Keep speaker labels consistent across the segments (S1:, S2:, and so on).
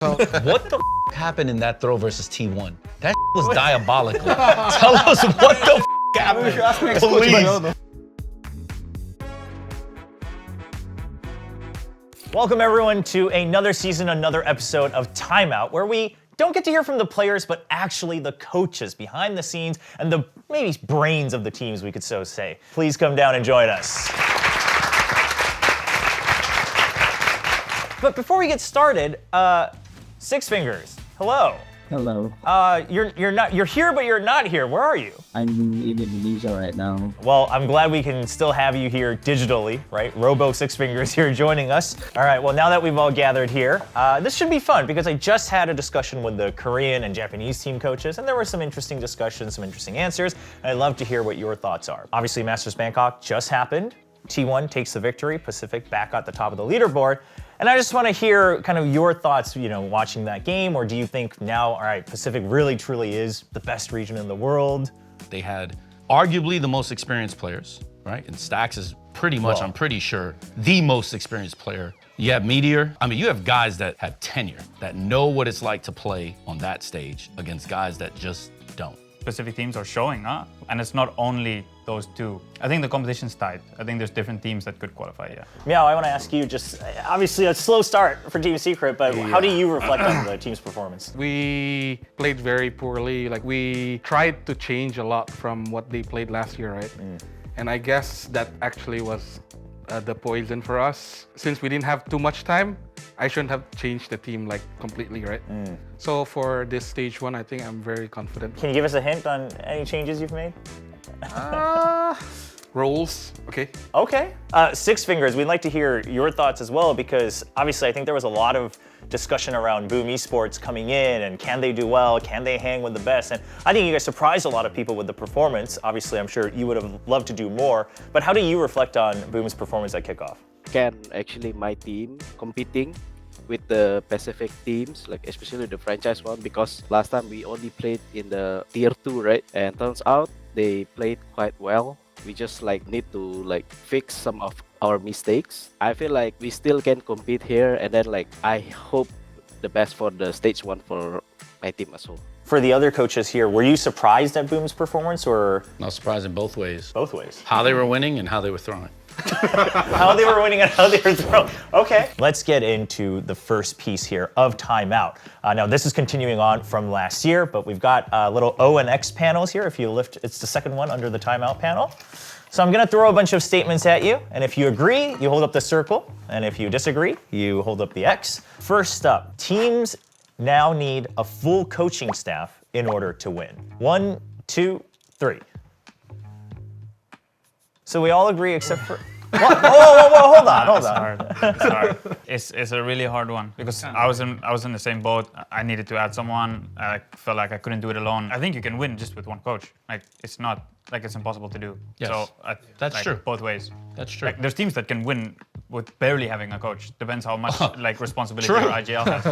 S1: What the happened in that throw versus T1? That was diabolical. Tell us what the happened, please.
S2: Welcome everyone to another season, another episode of Timeout, where we don't get to hear from the players, but actually the coaches behind the scenes and the maybe brains of the teams, we could so say. Please come down and join us. But before we get started, Six Fingers, hello.
S3: Hello.
S2: You're here, but you're not here. Where are you?
S3: I'm in Indonesia right now.
S2: Well, I'm glad we can still have you here digitally, right? Robo Six Fingers here joining us. All right, well, now that we've all gathered here, this should be fun because I just had a discussion with the Korean and Japanese team coaches, and there were some interesting discussions, some interesting answers, and I'd love to hear what your thoughts are. Obviously, Masters Bangkok just happened. T1 takes the victory, Pacific back at the top of the leaderboard. And I just want to hear kind of your thoughts, watching that game, or do you think now, all right, Pacific really truly is the best region in the world?
S1: They had arguably the most experienced players, right? And Stax is pretty much, I'm pretty sure, the most experienced player. You have Meteor. I mean, you have guys that have tenure, that know what it's like to play on that stage against guys that just don't.
S4: Specific teams are showing up, and it's not only those two. I think the competition's tight. I think there's different teams that could qualify, yeah.
S2: Meow, I want to ask you, just obviously a slow start for Team Secret, but how do you reflect on the team's performance?
S5: We played very poorly. Like, we tried to change a lot from what they played last year, right? And I guess that actually was the poison for us. Since we didn't have too much time, I shouldn't have changed the team like completely, right? So for this stage one, I think I'm very confident.
S2: Can you give us a hint on any changes you've made?
S5: Roles, okay.
S2: Okay. Six Fingers, we'd like to hear your thoughts as well, because obviously I think there was a lot of discussion around Boom Esports coming in and can they do well, can they hang with the best? And I think you guys surprised a lot of people with the performance. Obviously, I'm sure you would have loved to do more, but how do you reflect on Boom's performance at Kickoff?
S6: Can actually my team competing with the Pacific teams, like especially the franchise one, because last time we only played in the tier 2, right? And turns out they played quite well. We just need to fix some of our mistakes. I feel like we still can compete here, and then I hope the best for the stage 1 for my team as well.
S2: For the other coaches here, were you surprised at Boom's performance, or?
S1: Not surprising both ways.
S2: Both ways.
S1: How they were winning and how they were throwing.
S2: How they were winning and how they were throwing. Okay. Let's get into the first piece here of Timeout. Now, this is continuing on from last year, but we've got little O and X panels here. If you lift, it's the second one under the Timeout panel. So I'm going to throw a bunch of statements at you, and if you agree, you hold up the circle, and if you disagree, you hold up the X. First up, teams now need a full coaching staff in order to win. 1, 2, 3. So we all agree except for... What? Whoa, hold on.
S4: It's hard. It's a really hard one because I was in the same boat. I needed to add someone. I felt like I couldn't do it alone. I think you can win just with one coach. It's not it's impossible to do.
S1: Yes.
S4: So
S1: That's true.
S4: Both ways.
S1: That's true.
S4: There's teams that can win with barely having a coach. Depends how much responsibility
S1: True.
S4: your IGL has.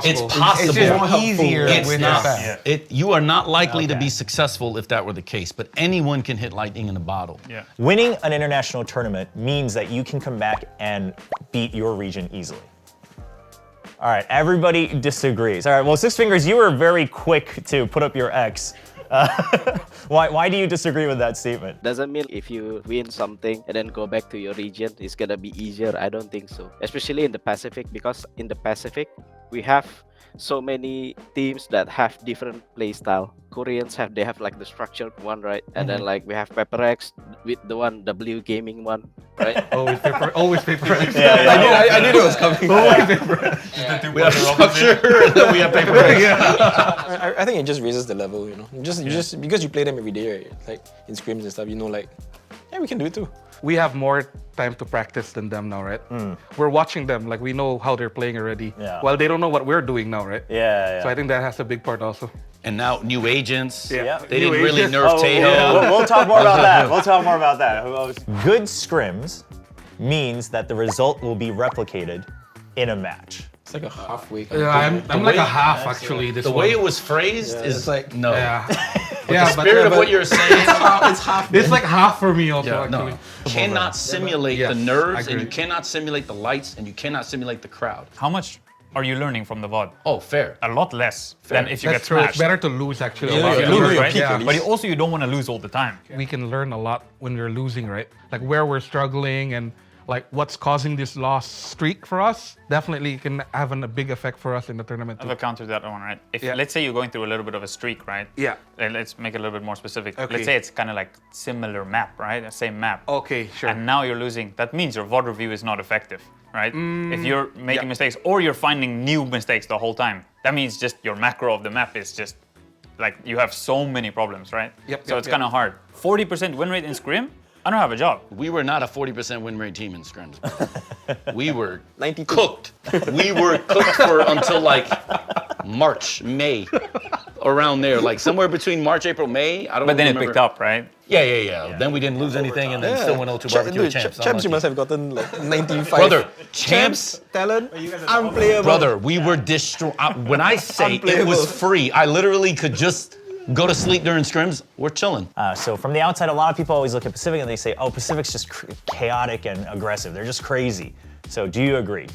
S1: It's possible.
S7: It's just easier
S1: It's
S7: with
S1: not.
S7: that.
S1: You are not likely to be successful if that were the case, but anyone can hit lightning in a bottle.
S4: Yeah.
S2: Winning an international tournament means that you can come back and beat your region easily. All right, everybody disagrees. All right, well, Six Fingers, you were very quick to put up your X. Why do you disagree with that statement?
S6: Doesn't mean if you win something and then go back to your region, it's gonna be easier. I don't think so. Especially in the Pacific, because in the Pacific, we have so many teams that have different play style. Koreans have the structured one, right? And then we have PepperX with the one W gaming one, right?
S5: Always PaperX.
S7: I knew it was coming.
S5: Always PaperX.
S1: We have structure, and then we have paper.
S7: I think it just raises the level, Just because you play them every day, right? Like in scrims and stuff, yeah, we can do it too.
S5: We have more time to practice than them now, right? We're watching them, we know how they're playing already.
S2: Yeah.
S5: While they don't know what we're doing now, right?
S2: Yeah.
S5: So I think that has a big part also.
S1: And now new agents.
S2: Yeah.
S1: They didn't
S5: New
S1: really
S5: agents.
S1: nerf Tejo.
S2: We'll talk more about that. Good scrims means that the result will be replicated in a match.
S7: It's like a halfway.
S5: Yeah, I'm like a half actually. This
S1: The way it was phrased is
S7: it's like
S1: no.
S5: Yeah. Yeah,
S1: The spirit of what you're saying
S5: it's like half for me also,
S1: yeah,
S5: actually.
S1: no. Cannot simulate
S5: Yes,
S1: the
S5: I
S1: nerves, and
S5: agree.
S1: you cannot simulate the lights, and you cannot simulate the crowd.
S4: How much are you learning from the VOD?
S1: Oh, fair.
S4: A lot less than if you
S5: That's
S4: get
S5: true. It's
S4: smashed.
S5: better to lose, actually.
S7: Yeah,
S5: a lot
S7: you
S5: than
S7: lose
S5: learn.
S7: your peak
S5: Yeah.
S7: at least.
S4: But also, you don't want to lose all the time.
S5: We can learn a lot when we're losing, right? Like where we're struggling and like what's causing this loss streak for us. Definitely can have a big effect for us in the tournament
S4: I
S5: too.
S4: have a counter to that one, right? If
S5: Yeah.
S4: let's say you're going through a little bit of a streak, right?
S5: Yeah.
S4: And let's make it a little bit more specific.
S5: Okay.
S4: Let's say it's kind of like similar map, right? The same map.
S5: Okay, sure.
S4: And now you're losing. That means your VOD review is not effective, right? If you're making
S5: yeah.
S4: mistakes or you're finding new mistakes the whole time, that means just your macro of the map is just like you have so many problems, right?
S5: Yep,
S4: So
S5: yep,
S4: it's kind of hard. 40% win rate in scrim. I don't have a job.
S1: We were not a 40% win rate team in scrims. We were
S7: 92.
S1: cooked. We were cooked for until like March, May, around there, like somewhere between March, April, May. I don't.
S4: But then it
S1: remember.
S4: picked up, right?
S1: Yeah. Then we didn't lose anything, and then still went 0-2 barbecue with champs.
S7: Champs, you
S1: Unlucky.
S7: must have gotten like 95.
S1: Brother, champs.
S7: talent, unplayable.
S1: Brother, we were destroyed. When I say it was
S7: Unplayable.
S1: free, I literally could just go to sleep during scrims. We're chilling.
S2: So from the outside, a lot of people always look at Pacific and they say, oh, Pacific's just chaotic and aggressive. They're just crazy. So do you agree?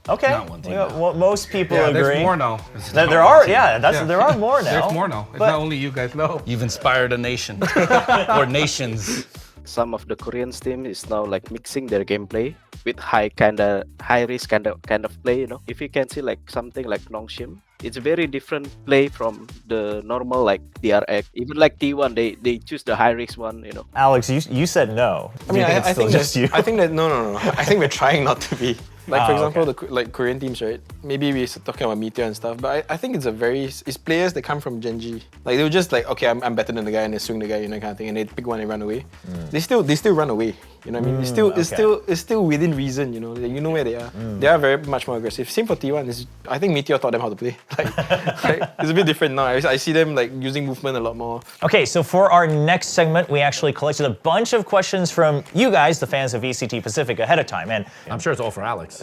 S2: Okay.
S1: Not one team
S2: Yeah,
S1: now.
S2: well, most people
S5: Yeah,
S2: agree.
S5: there's more now.
S2: There are, yeah,
S5: Yeah.
S2: there are more now.
S5: There's more now. It's
S2: But-
S5: not only you guys know.
S1: You've inspired a nation or nations.
S6: Some of the Korean team is now like mixing their gameplay with high risk kind of play. You know, if you can see like something like Nongshim, it's a very different play from the normal like DRX. Even like T1, they choose the high risk one. You know.
S2: Alex, you said no.
S7: I mean,
S2: it's
S7: I
S2: still
S7: think
S2: just you.
S7: I think that no. I think we're trying not to be. Like for
S2: Ah,
S7: example, the Korean teams, right? Maybe we're talking about Meteor and stuff, but I think it's players that come from Genji. Like they were just like, okay, I'm better than the guy, and they swing the guy, you know, kind of thing, and they pick one and run away. They still run away. You know what I mean? It's still within reason. You know, you know where they are. They are very much more aggressive. Same for T1. I think Meteor taught them how to play. Like it's a bit different now. I see them like using movement a lot more.
S2: Okay, so for our next segment, we actually collected a bunch of questions from you guys, the fans of VCT Pacific, ahead of time. And
S1: I'm sure it's all for Alex.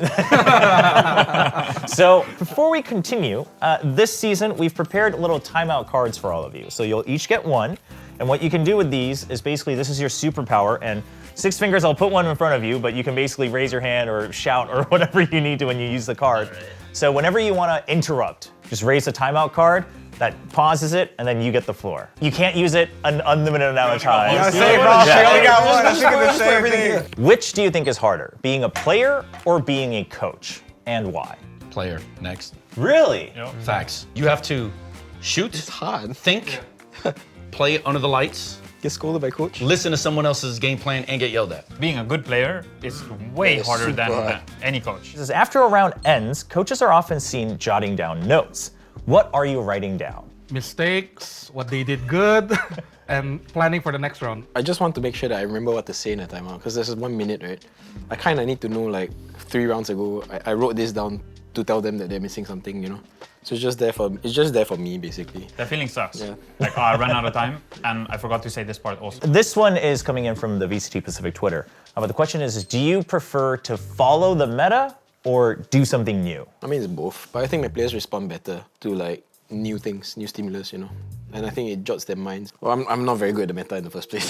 S2: so before we continue, this season we've prepared little timeout cards for all of you. So you'll each get one. And what you can do with these is basically this is your superpower. And Six Fingers, I'll put one in front of you, but you can basically raise your hand or shout or whatever you need to when you use the card. So whenever you want to interrupt, just raise the timeout card. That pauses it, and then you get the floor. You can't use it an unlimited amount of times. Which do you think is harder, being a player or being a coach, and why?
S1: Player, next.
S2: Really?
S1: Facts. You have to shoot,
S7: It's hard.
S1: think, play under the lights,
S7: Get scolded by coach.
S1: listen to someone else's game plan, and get yelled at.
S4: Being a good player is way
S7: Yeah,
S4: harder than
S7: super hard.
S4: any coach.
S2: Says, after a round ends, coaches are often seen jotting down notes. What are you writing down?
S5: Mistakes, what they did good, and planning for the next round.
S7: I just want to make sure that I remember what to say in a timeout because there's 1 minute, right? I kind of need to know like 3 rounds ago. I wrote this down to tell them that they're missing something, you know. So it's just there for me basically.
S4: That feeling sucks.
S7: Yeah.
S4: Like, oh, I ran out of time, and I forgot to say this part also.
S2: This one is coming in from the VCT Pacific Twitter. But the question is, do you prefer to follow the meta or do something new?
S7: I mean, it's both, but I think my players respond better to like new things, new stimulus, you know. And I think it jots their minds. Well, I'm not very good at the meta in the first place.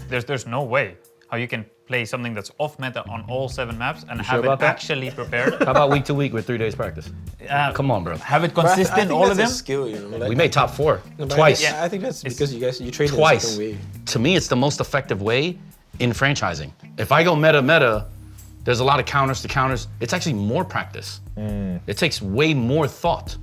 S4: There's no way how you can play something that's off meta on all 7 maps and have
S1: about
S4: it
S1: that?
S4: actually prepared.
S1: How about week to week with 3 days practice? Come on, bro.
S4: Have it
S7: But I
S4: consistent,
S7: think
S4: all of
S7: that's
S4: them.
S7: a skill, you know. Like,
S1: We made top 4
S7: no, but
S1: twice.
S7: I think that's because you train in a
S1: Twice.
S7: certain way.
S1: To me, it's the most effective way in franchising. If I go meta, there's a lot of counters to counters. It's actually more practice. It takes way more thought.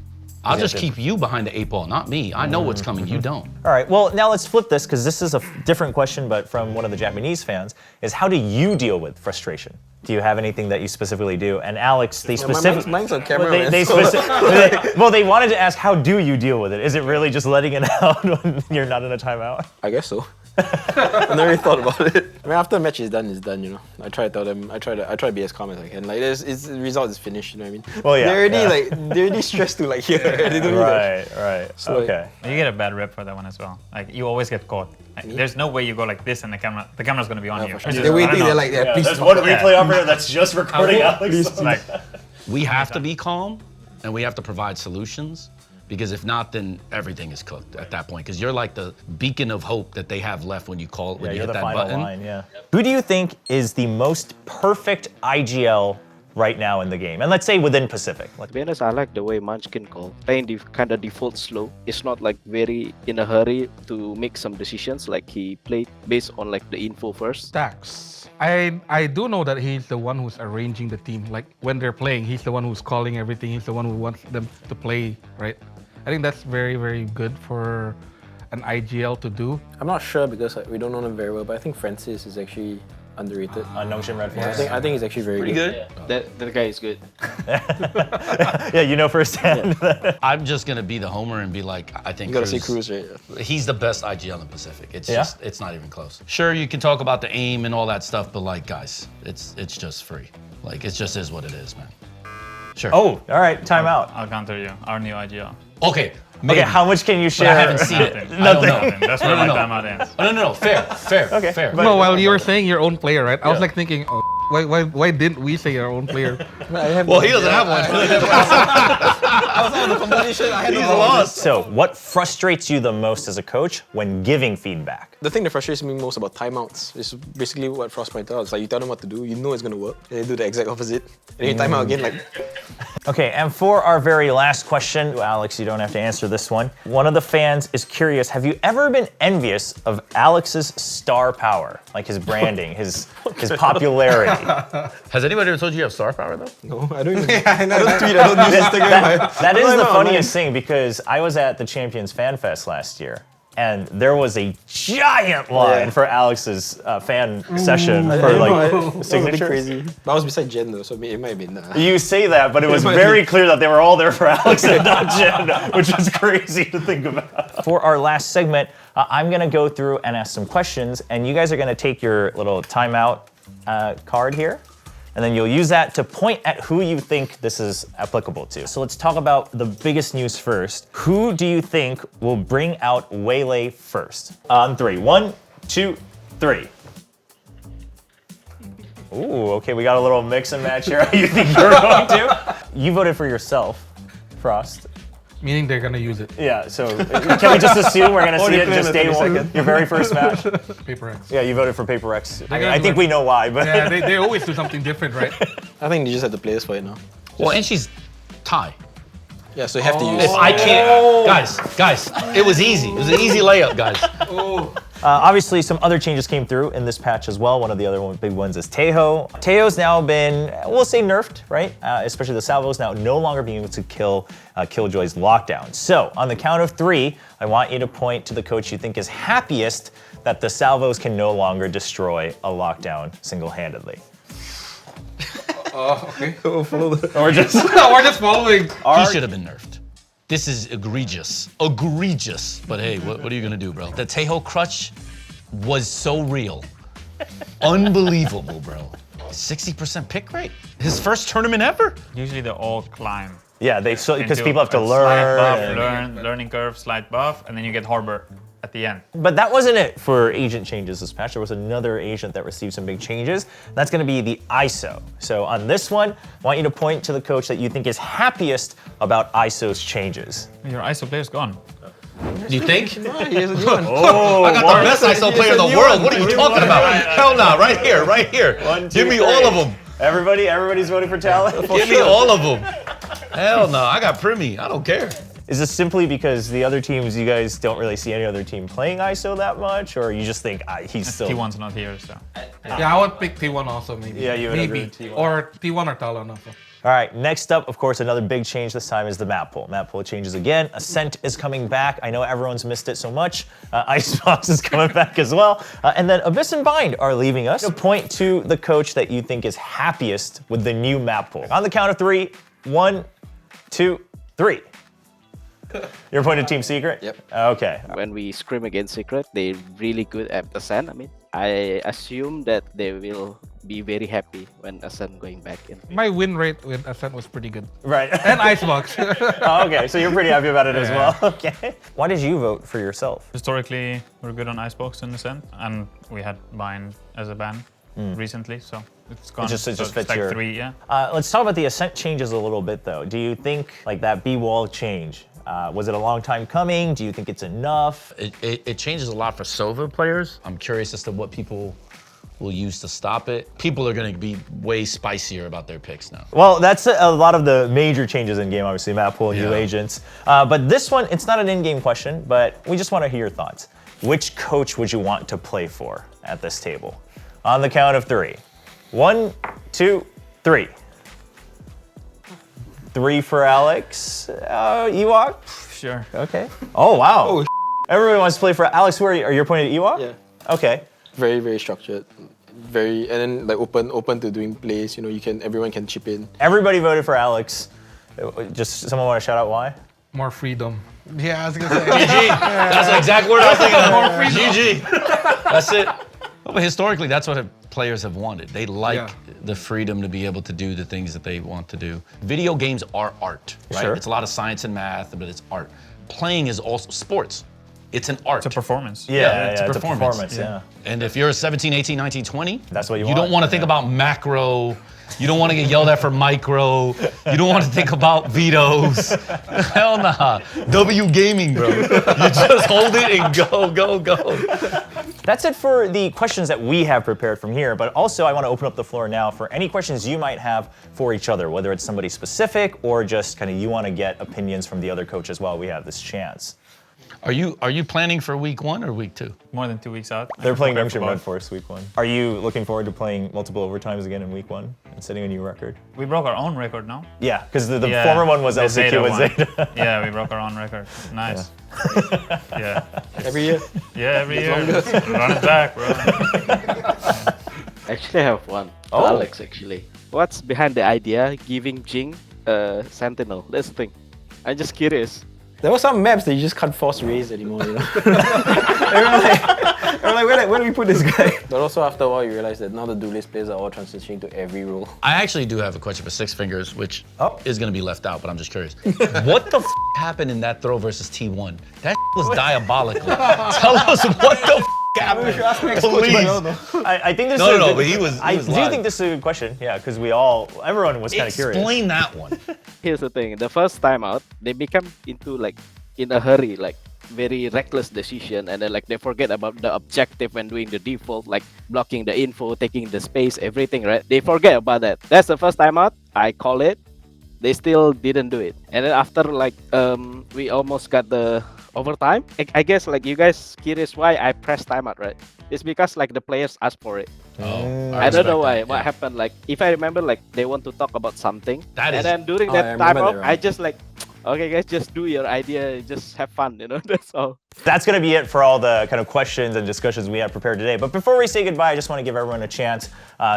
S1: I'll just keep you behind the 8 ball, not me. I know what's coming, you don't.
S2: All right, well, now let's flip this because this is a different question, but from one of the Japanese fans, is how do you deal with frustration? Do you have anything that you specifically do? And Alex, they specifically...
S7: Mine's on camera, man,
S2: They
S7: so-
S2: well, they wanted to ask, how do you deal with it? Is it really just letting it out when you're not in a timeout?
S7: I guess so. I never really thought about it. I mean, after a match is done, you know. I try to tell them, I try to be as calm as I can. Like, the result is finished, you know what I mean?
S2: Well, yeah,
S7: They're already stressed to like hear. They don't need that.
S2: Right.
S7: So, like,
S2: Okay.
S4: You get a bad rep for that one as well. Like, you always get caught. Like, there's no way you go like this and the camera's gonna be on you.
S7: for sure.
S4: It's just-
S7: They're
S4: I don't
S7: waiting,
S4: know.
S7: they're like, please.
S2: There's one replay operator that's just recording Alex.
S4: Like,
S1: We have to be calm and we have to provide solutions, Because if not, then everything is cooked at that point. Because you're like the beacon of hope that they have left when you call when you
S2: you're
S1: hit
S2: the
S1: that
S2: final
S1: button.
S2: line, yeah. Who do you think is the most perfect IGL right now in the game? And let's say within Pacific. Like,
S6: To be honest, I like the way Munchkin call. Playing kind of default slow. It's not like very in a hurry to make some decisions. Like he played based on like the info first.
S5: Stacks. I do know that he's the one who's arranging the team. Like when they're playing, he's the one who's calling everything. He's the one who wants them to play, right? I think that's very, very good for an IGL to do.
S7: I'm not sure because we don't know him very well, but I think Francis is actually underrated.
S2: Notion Red
S7: I
S2: Forest.
S7: think he's actually very
S1: Pretty good.
S6: That guy is good.
S2: Yeah, you know firsthand.
S1: I'm just gonna be the homer and be like, I think
S7: You gotta say
S1: Cruz,
S7: Cruz, right?
S1: he's the best IGL in Pacific. It's
S2: Yeah?
S1: just, it's not even close. Sure, you can talk about the aim and all that stuff, but like, guys, it's just free. Like, it just is what it is, man. Sure.
S2: Oh, all right, timeout.
S4: I'll counter you. Our new IGL.
S1: Okay. Maybe.
S2: Okay, how much can you
S1: But
S2: share?
S1: I haven't seen it.
S4: Nothing.
S1: I don't know.
S4: Nothing. That's where my
S1: No.
S4: timeout ends.
S1: Oh, no. Fair. Fair.
S5: No, while you were saying your own player, right? I was like thinking, oh, why didn't we say our own player?
S1: Well, he doesn't have one. He's lost.
S2: So, what frustrates you the most as a coach when giving feedback?
S7: The thing that frustrates me most about timeouts is basically what Frost pointed out. It's like you tell them what to do, you know it's gonna work, and they do the exact opposite. And then you time out again, like
S2: Okay, and for our very last question, Alex, you don't have to answer this one. One of the fans is curious, have you ever been envious of Alex's star power? Like his branding, his popularity.
S1: Has anybody ever told you you have star power though?
S7: no, I don't even. I don't tweet. I don't use Instagram.
S2: That is the funniest thing because I was at the Champions Fan Fest last year. And there was a giant line for Alex's fan session for like signature.
S7: Crazy. But I was beside Jen though, so it might have been.
S2: You say that, but it was very clear that they were all there for Alex and not Jen, which is crazy to think about. For our last segment, I'm gonna go through and ask some questions, and you guys are gonna take your little timeout card here. And then you'll use that to point at who you think this is applicable to. So let's talk about the biggest news first. Who do you think will bring out Waylay first? On three. 1, 2, 3. Ooh, okay, we got a little mix and match here. You think you're going to? You voted for yourself, Frost.
S5: Meaning they're gonna use it.
S2: Yeah, so can we just assume we're gonna see it just day one? Your very first match?
S5: Paper X.
S2: Yeah, you voted for Paper X.
S5: gonna
S2: I
S5: do
S2: think
S5: it.
S2: we know why, but
S5: Yeah, they always do something different, right?
S7: I think you just have the players for it now.
S1: Well, and she's tie.
S7: Yeah, so you have to use.
S1: If I can't, guys, it was easy. It was an easy layup, guys.
S2: obviously, some other changes came through in this patch as well. One of the other big ones is Tejo. Tejo's now been, we'll say, nerfed, right? Especially the salvos now no longer being able to kill Killjoy's lockdown. So, on the count of 3, I want you to point to the coach you think is happiest that the salvos can no longer destroy a lockdown single-handedly.
S5: Oh, okay.
S2: Or just
S5: We're just following.
S1: He should have been nerfed. This is egregious. Egregious. But hey, what are you gonna do, bro? The Tejo crutch was so real. Unbelievable, bro. 60% pick rate? His first tournament ever?
S4: Usually they all climb.
S2: yeah, because
S4: into
S2: people have to
S4: a slight buff,
S2: learn.
S4: learning curve, slight buff, and then you get Harbor at the end.
S2: But that wasn't it for agent changes this patch. There was another agent that received some big changes. That's going to be the ISO. So on this one, I want you to point to the coach that you think is happiest about ISO's changes.
S4: Your ISO player's gone.
S1: Do you think?
S7: He has a new one.
S2: Oh,
S1: I got the best ISO player in the world. What are you talking about? Hell nah, right here.
S2: One,
S1: Give
S2: two,
S1: me
S2: three.
S1: all of them.
S2: Everybody's voting for Talon?
S1: Give me all of them. Hell no, I got Primi. I don't care.
S2: Is this simply because the other teams, you guys don't really see any other team playing ISO that much, or you just think he's still...
S4: T1's not here, so.
S5: Yeah, I would pick T1 also, maybe.
S2: Yeah, you would agree
S5: maybe.
S2: with T1.
S5: Or T1 or Talon also.
S2: All right, next up, of course, another big change this time is the map pool. Map pool changes again. Ascent is coming back. I know everyone's missed it so much. Icebox is coming back as well. And then Abyss and Bind are leaving us. Point to the coach that you think is happiest with the new map pool. On the count of 3, 1, 2, 3. You're pointing to Team Secret?
S6: Yep.
S2: Okay.
S6: When we scrim against Secret, they're really good at Ascent. I mean, I assume that they will be very happy when Ascent going back in.
S5: My win rate with Ascent was pretty good.
S2: Right.
S5: And Icebox.
S2: Oh, okay, so you're pretty happy about it as well. Okay. Why did you vote for yourself?
S4: Historically, we're good on Icebox in Ascent, and we had Bind as a ban recently, so it's gone.
S2: It just
S4: So
S2: fits
S4: like
S2: your...
S4: 3, yeah.
S2: Let's talk about the Ascent changes a little bit, though. Do you think like that B-wall change, Was it a long time coming? Do you think it's enough?
S1: It changes a lot for Sova players. I'm curious as to what people will use to stop it. People are gonna be way spicier about their picks now.
S2: Well, that's a lot of the major changes in game, obviously, map pool, new agents. But this one, it's not an in-game question, but we just want to hear your thoughts. Which coach would you want to play for at this table? On the count of 3. 1, 2, 3. 3 for Alex. Ewok?
S4: Sure.
S2: Okay. Oh, wow.
S7: Oh,
S2: Everyone wants to play for Alex. Who are you? Are you pointing at Ewok?
S7: Yeah.
S2: Okay.
S7: Very, very structured. And then like open to doing plays. You know, everyone can chip in.
S2: Everybody voted for Alex. Just someone want to shout out why?
S5: More freedom.
S8: Yeah, I was gonna say.
S1: GG. That's the exact word I was thinking of. GG. That's it. Well, but historically, that's what players have wanted. They like the freedom to be able to do the things that they want to do. Video games are art, right?
S2: Sure.
S1: It's a lot of science and math, but it's art. Playing is also sports. It's an art.
S4: It's a performance.
S2: Yeah,
S1: it's a performance.
S2: yeah.
S1: And if you're 17, 18, 19, 20,
S2: That's what you
S1: don't
S2: want,
S1: want to think about macro. You don't want to get yelled at for micro. You don't want to think about vetoes. Hell nah. W gaming, bro. You just hold it and go.
S2: That's it for the questions that we have prepared from here, but also I want to open up the floor now for any questions you might have for each other, whether it's somebody specific or just kind of you want to get opinions from the other coaches while we have this chance.
S1: Are you planning for week 1 or week 2?
S4: More than 2 weeks out.
S2: They're playing
S4: Prepared for
S2: Youngster Red
S4: both.
S2: Force week 1. Are you looking forward to playing multiple overtimes again in week 1 and setting a new record?
S4: We broke our own record now.
S2: Yeah, because the
S4: Yeah,
S2: former one was
S4: the
S2: LCQ and
S4: one.
S2: Zeta.
S4: Yeah, we broke our own record. Nice. Yeah.
S7: Every year.
S4: Yeah, every year. Run it back, bro.
S6: Actually, I have one. To
S2: Oh.
S6: Alex, actually. What's behind the idea giving Jing a Sentinel? That's the thing. I'm just curious.
S7: There were some maps that you just can't force raise anymore, you know? Everyone like, where do we put this guy? But also after a while, you realize that now the duelist players are all transitioning to every role.
S1: I actually do have a question for Six Fingers, which is going to be left out, but I'm just curious. What the happened in that throw versus T1? That was diabolical. Tell us what the happened. Please.
S2: I think this
S1: No,
S2: is
S1: no,
S2: a
S1: no,
S2: good-
S1: but he was
S2: I do
S1: live.
S2: think this is a good question, yeah, because everyone was kind of curious.
S1: Explain that one.
S6: Here's the thing. The first time out, they become into like, in a hurry, like very reckless decision, and then like they forget about the objective when doing the default, like blocking the info, taking the space, everything, right? They forget about that. That's the first time out. I call it. They still didn't do it. And then after like we almost got the overtime. I guess like you guys curious why I pressed timeout, right? It's because like the players asked for it. I don't know why. What happened? Like if I remember, like they want to talk about something,
S1: That
S6: and
S1: is-
S6: then during
S7: Oh, I
S6: that
S7: remember
S6: timeout,
S7: that,
S6: I just like, okay, guys, just do your idea, just have fun, you know. That's all.
S2: That's going to be it for all the kind of questions and discussions we have prepared today. But before we say goodbye, I just want to give everyone a chance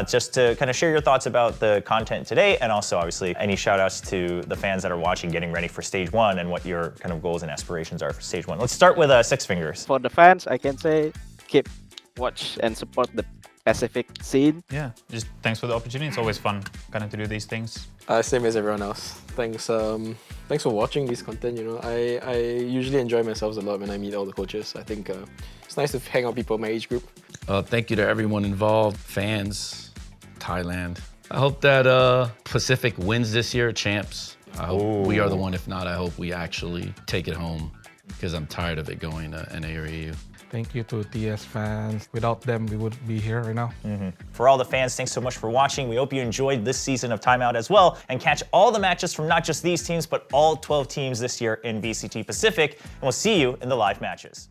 S2: just to kind of share your thoughts about the content today, and also obviously any shout outs to the fans that are watching, getting ready for stage 1, and what your kind of goals and aspirations are for stage 1. Let's start with Six Fingers.
S6: For the fans, I can say keep watch and support the Pacific scene.
S4: Yeah, just thanks for the opportunity. It's always fun kind of to do these things.
S7: Same as everyone else. Thanks for watching this content, you know. I usually enjoy myself a lot when I meet all the coaches. I think it's nice to hang out with people my age group.
S1: Thank you to everyone involved, fans, Thailand. I hope that Pacific wins this year, champs. I hope we are the one. If not, I hope we actually take it home, because I'm tired of it going to NA or EU.
S5: Thank you to TS fans. Without them, we wouldn't be here right now.
S2: For all the fans, thanks so much for watching. We hope you enjoyed this season of Timeout as well, and catch all the matches from not just these teams, but all 12 teams this year in VCT Pacific. And we'll see you in the live matches.